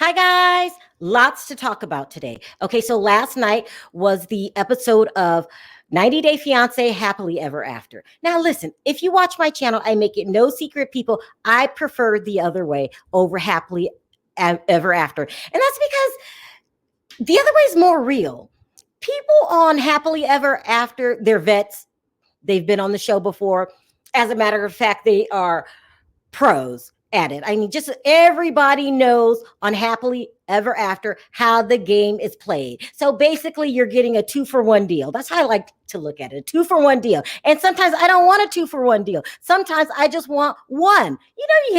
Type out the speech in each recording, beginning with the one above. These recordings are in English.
Hi, guys. Lots to talk about today. Okay, so last night was the episode of 90 Day Fiance Happily Ever After. Now, listen, if you watch my channel, I make it no secret, people, I prefer the other way over Happily Ever After. And that's because the other way is more real. People on Happily Ever After, they're vets, they've been on the show before. As a matter of fact, they are pros at it. I mean, just everybody knows on Happily Ever After how the game is played. So basically, you're getting a 2-for-1 deal. That's how I like to look at it, a 2-for-1 deal. And sometimes I don't want a 2-for-1 deal. Sometimes I just want one.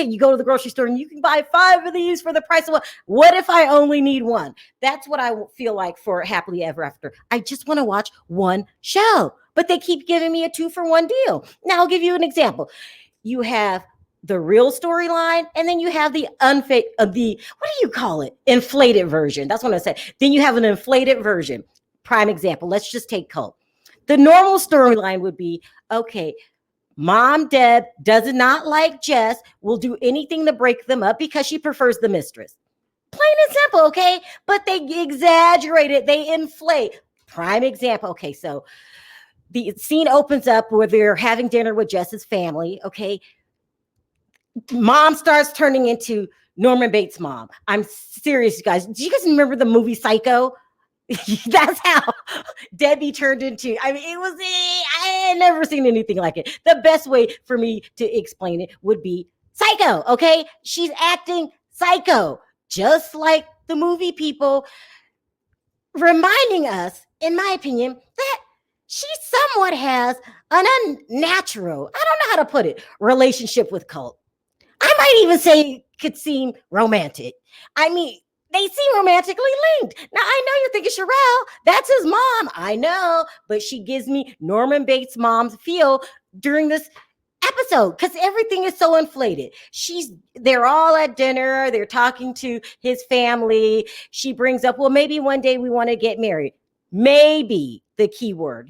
You go to the grocery store and you can buy 5 of these for the price of one. What if I only need one? That's what I feel like for Happily Ever After. I just want to watch one show, but they keep giving me a 2-for-1 deal. Now, I'll give you an example. You have the real storyline, and then you have the what do you call it? Inflated version. That's what I said. Then you have an inflated version. Prime example. Let's just take Colt. The normal storyline would be, okay, Mom Deb does not like Jess, will do anything to break them up because she prefers the mistress. Plain and simple, okay? But they exaggerate it. They inflate. Prime example. Okay, so the scene opens up where they're having dinner with Jess's family, okay? Mom starts turning into Norman Bates' mom. I'm serious, you guys. Do you guys remember the movie Psycho? That's how Debbie turned into. I mean, I had never seen anything like it. The best way for me to explain it would be Psycho, okay? She's acting psycho, just like the movie, people, reminding us, in my opinion, that she somewhat has an unnatural, I don't know how to put it, relationship with Colt. I might even say could seem romantic. I mean, they seem romantically linked. Now, I know you're thinking, Sharrell, that's his mom. I know, but she gives me Norman Bates' mom's feel during this episode because everything is so inflated. They're all at dinner. They're talking to his family. She brings up, well, maybe one day we want to get married. Maybe the key word,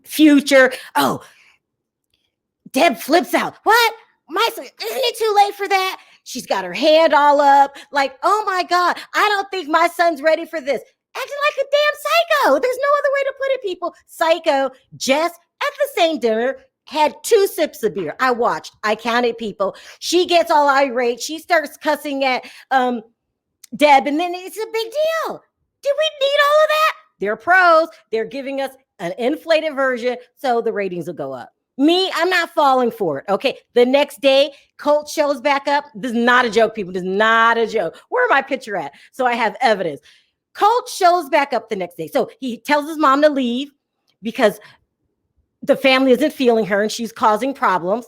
future. Oh, Deb flips out. What? My son, isn't it too late for that? She's got her hand all up, like, oh my God, I don't think my son's ready for this. Acting like a damn psycho. There's no other way to put it, people. Psycho. Jess, at the same dinner, had 2 sips of beer. I counted, people. She gets all irate. She starts cussing at Deb, and then it's a big deal. Do we need all of that? They're pros. They're giving us an inflated version, so the ratings will go up. Me, I'm not falling for it. Okay. The next day, Colt shows back up. This is not a joke, people. This is not a joke. Where my picture at? So I have evidence. Colt shows back up the next day. So he tells his mom to leave because the family isn't feeling her and she's causing problems.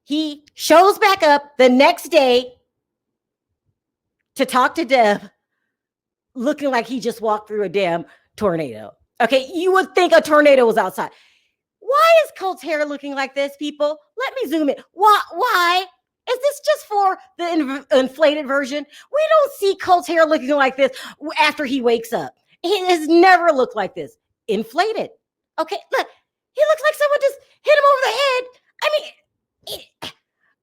He shows back up the next day to talk to Deb, looking like he just walked through a damn tornado. Okay. You would think a tornado was outside. Why is Colt's hair looking like this, people? Let me zoom in. Why? Is this just for the inflated version? We don't see Colt's hair looking like this after he wakes up. He has never looked like this. Inflated. Okay, look. He looks like someone just hit him over the head. I mean,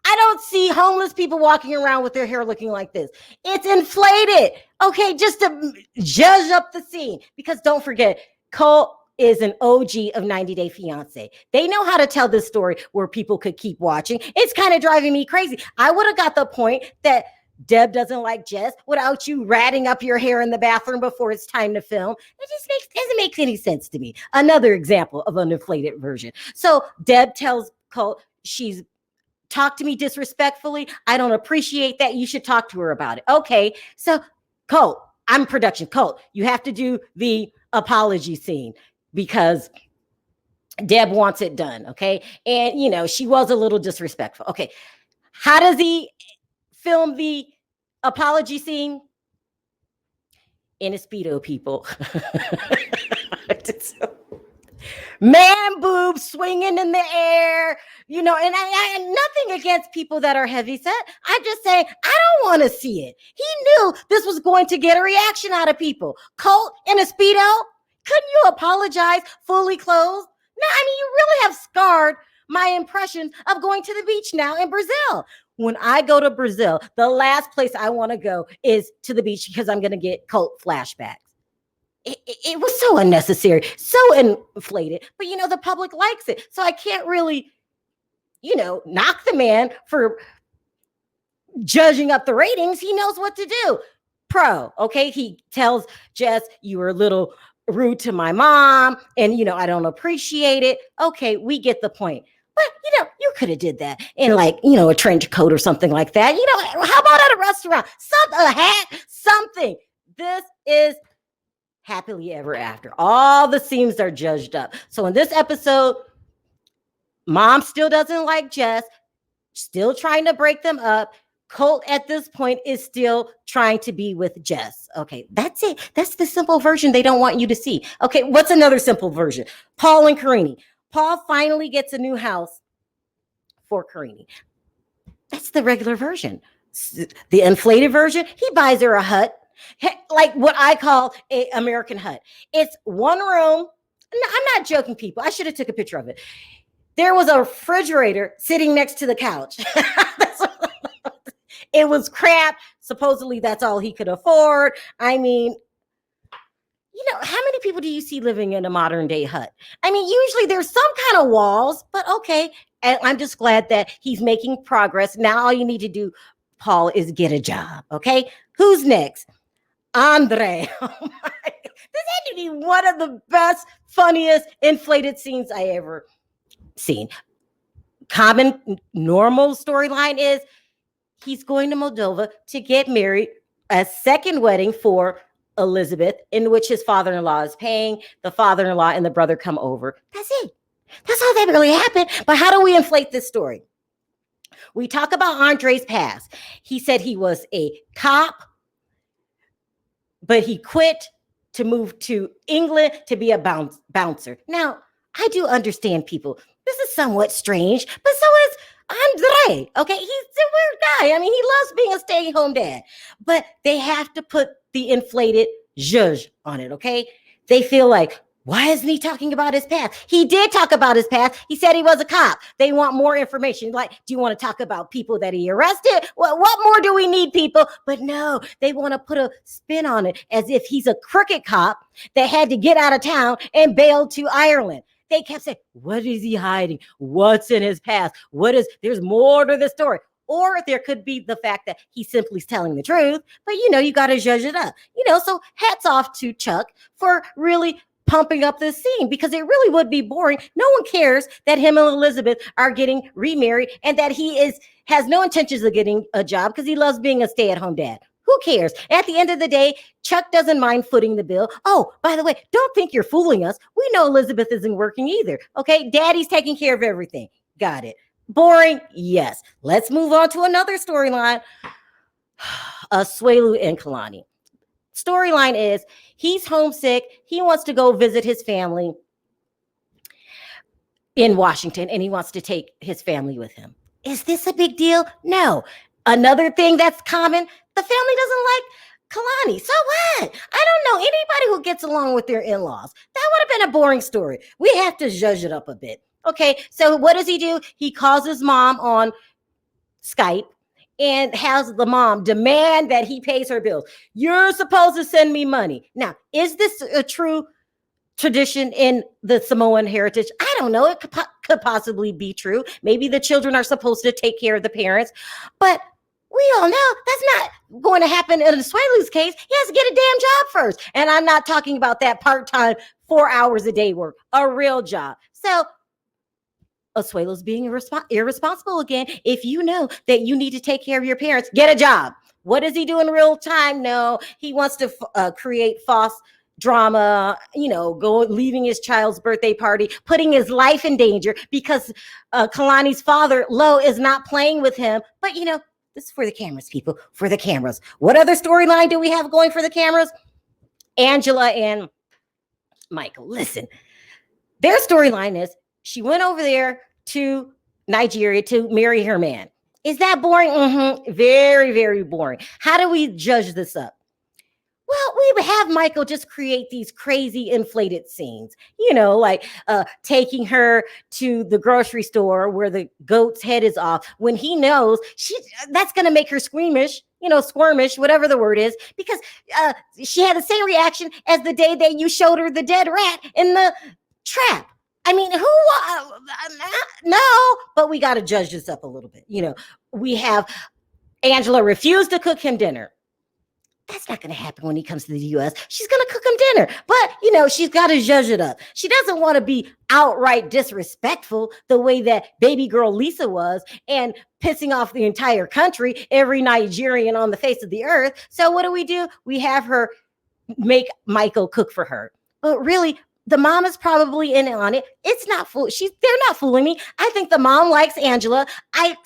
I don't see homeless people walking around with their hair looking like this. It's inflated. Okay, just to judge up the scene. Because don't forget, Colt is an OG of 90 Day Fiance. They know how to tell this story where people could keep watching. It's kind of driving me crazy. I would have got the point that Deb doesn't like Jess without you ratting up your hair in the bathroom before it's time to film. It just doesn't make any sense to me. Another example of an inflated version. So Deb tells Colt, she's talked to me disrespectfully. I don't appreciate that. You should talk to her about it. Okay, so Colt, I'm production. Colt, you have to do the apology scene because Deb wants it done, okay? And, she was a little disrespectful. Okay, how does he film the apology scene? In a Speedo, people. Man boobs swinging in the air, and I nothing against people that are heavy set. I'm just saying, I don't want to see it. He knew this was going to get a reaction out of people. Colt in a Speedo? Couldn't you apologize fully clothed? No, I mean, you really have scarred my impression of going to the beach now in Brazil. when I go to Brazil, the last place I want to go is to the beach because I'm going to get Colt flashbacks. It was so unnecessary, so inflated, but the public likes it. So I can't really, knock the man for judging up the ratings. He knows what to do. Okay. He tells Jess, you were a little rude to my mom and, I don't appreciate it. Okay. We get the point. But, you could have did that in a trench coat or something like that. How about at a restaurant? A hat, something. This is happily ever after. All the scenes are judged up. So in this episode, mom still doesn't like Jess, still trying to break them up. Colt at this point is still trying to be with Jess. Okay, that's it. That's the simple version they don't want you to see. Okay, what's another simple version? Paul and Karine. Paul finally gets a new house for Karine. That's the regular version. The inflated version, he buys her a hut, like what I call an American hut. It's one room. I'm not joking, people. I should have took a picture of it. There was a refrigerator sitting next to the couch. It was crap. Supposedly that's all he could afford. I mean, how many people do you see living in a modern day hut? I mean, usually there's some kind of walls, but okay. And I'm just glad that he's making progress. Now all you need to do, Paul, is get a job. Okay. Who's next? Andre. Oh my. This had to be one of the best, funniest, inflated scenes I ever seen. Common, normal storyline is he's going to Moldova to get married, a second wedding for Elizabeth, in which his father-in-law is paying. The father-in-law and the brother come over. That's it. That's all that really happened. But how do we inflate this story? We talk about Andre's past. He said he was a cop, but he quit to move to England to be a bouncer. Now, I do understand people. This is somewhat strange, but so is Andre. Okay, he's a weird guy. I mean, he loves being a stay-at-home dad, but they have to put the inflated zhuzh on it. Okay, they feel like, why isn't he talking about his past? He did talk about his past. He said he was a cop. They want more information. Like, do you want to talk about people that he arrested? Well, what more do we need, people? But no, they want to put a spin on it as if he's a crooked cop that had to get out of town and bail to Ireland. They kept saying, what is he hiding? What's in his past? There's more to the story. Or there could be the fact that he simply is telling the truth, but you got to judge it up. So hats off to Chuck for really pumping up this scene, because it really would be boring. No one cares that him and Elizabeth are getting remarried and that he has no intentions of getting a job because he loves being a stay-at-home dad. Who cares? At the end of the day, Chuck doesn't mind footing the bill. Oh, by the way, don't think you're fooling us. We know Elizabeth isn't working either. Okay, Daddy's taking care of everything. Got it. Boring? Yes. Let's move on to another storyline. Asuelu and Kalani. Storyline is he's homesick. He wants to go visit his family in Washington, and he wants to take his family with him. Is this a big deal? No. Another thing that's common, the family doesn't like Kalani. So what? I don't know anybody who gets along with their in-laws. That would have been a boring story. We have to zhuzh it up a bit. Okay, so what does he do? He calls his mom on Skype and has the mom demand that he pays her bills. You're supposed to send me money. Now, is this a true tradition in the Samoan heritage? I don't know. It could possibly be true. Maybe the children are supposed to take care of the parents, but we all know that's not going to happen in Asuelu's case. He has to get a damn job first. And I'm not talking about that part-time 4 hours a day work, a real job. So Asuelu's being irresponsible again. If you know that you need to take care of your parents, get a job. What does he do in real time? No, he wants to create false drama, leaving his child's birthday party, putting his life in danger because Kalani's father, Lo, is not playing with him. But, this is for the cameras, people, for the cameras. What other storyline do we have going for the cameras? Angela and Michael. Listen, their storyline is she went over there to Nigeria to marry her man. Is that boring? Very, very boring. How do we judge this up? Well, we would have Michael just create these crazy inflated scenes, like taking her to the grocery store where the goat's head is off when he knows that's going to make her squeamish, squirmish, whatever the word is, because she had the same reaction as the day that you showed her the dead rat in the trap. I mean, no, but we got to judge this up a little bit. We have Angela refused to cook him dinner. That's not going to happen when he comes to the U.S. She's going to cook him dinner. But, she's got to judge it up. She doesn't want to be outright disrespectful the way that baby girl Lisa was and pissing off the entire country, every Nigerian on the face of the earth. So what do? We have her make Michael cook for her. But really, the mom is probably in on it. It's not they're not fooling me. I think the mom likes Angela. I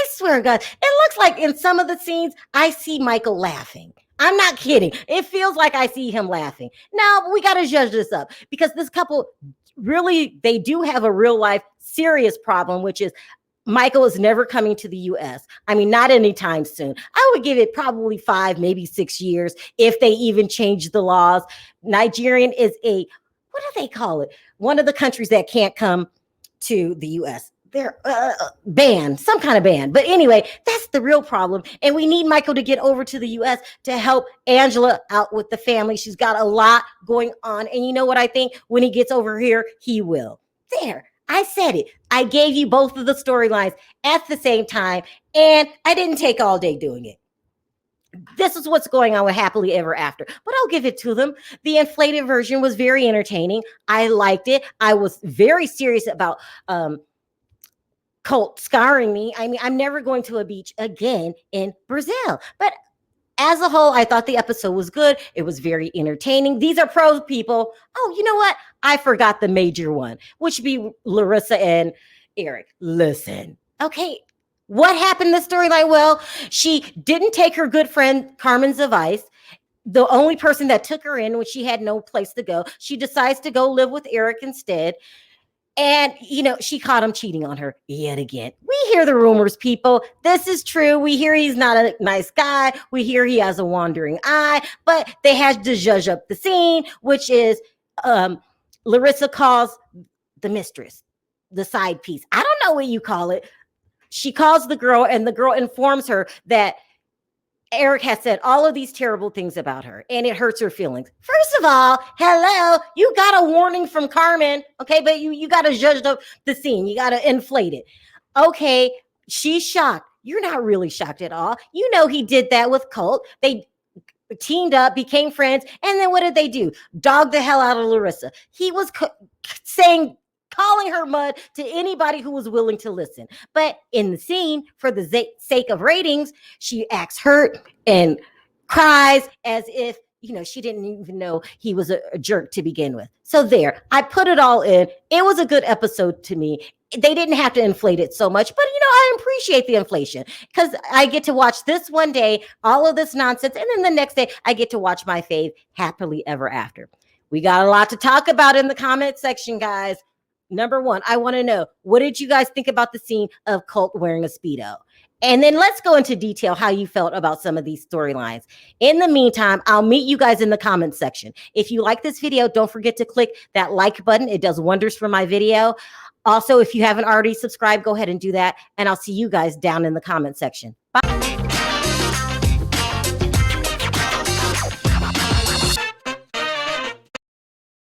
swear to God, it looks like in some of the scenes, I see Michael laughing. I'm not kidding. It feels like I see him laughing. No, but we got to judge this up because this couple really, they do have a real life serious problem, which is Michael is never coming to the U.S. I mean, not anytime soon. I would give it probably 5, maybe 6 years if they even change the laws. Nigerian is what do they call it? One of the countries that can't come to the U.S. They're banned, some kind of ban. But anyway, that's the real problem. And we need Michael to get over to the U.S. to help Angela out with the family. She's got a lot going on. And you know what I think? When he gets over here, he will. There, I said it. I gave you both of the storylines at the same time. And I didn't take all day doing it. This is what's going on with Happily Ever After. But I'll give it to them. The inflated version was very entertaining. I liked it. I was very serious about Colt scarring me. I mean, I'm never going to a beach again in Brazil. But as a whole, I thought the episode was good. It was very entertaining. These are pros, people. Oh, you know what? I forgot the major one, which would be Larissa and Eric. Listen, okay, what happened in the storyline? Well, she didn't take her good friend Carmen's advice. The only person that took her in when she had no place to go, she decides to go live with Eric instead. And, she caught him cheating on her yet again. We hear the rumors, people. This is true. We hear he's not a nice guy. We hear he has a wandering eye. But they had to judge up the scene, which is Larissa calls the mistress, the side piece. I don't know what you call it. She calls the girl, and the girl informs her that Eric has said all of these terrible things about her, and it hurts her feelings. First of all, hello, you got a warning from Carmen, okay? But you got to judge the scene. You got to inflate it. Okay, she's shocked. You're not really shocked at all. You know he did that with Colt. They teamed up, became friends, and then what did they do? Dog the hell out of Larissa. He was calling her mud to anybody who was willing to listen. But in the scene, for the sake of ratings, she acts hurt and cries as if, she didn't even know he was a jerk to begin with. So there, I put it all in. It was a good episode to me. They didn't have to inflate it so much, but I appreciate the inflation because I get to watch this one day, all of this nonsense, and then the next day I get to watch my fave, Happily Ever After. We got a lot to talk about in the comment section, guys. Number one, I want to know, what did you guys think about the scene of Colt wearing a Speedo? And then let's go into detail how you felt about some of these storylines. In the meantime, I'll meet you guys in the comment section. If you like this video, don't forget to click that like button. It does wonders for my video. Also, if you haven't already subscribed, go ahead and do that. And I'll see you guys down in the comment section.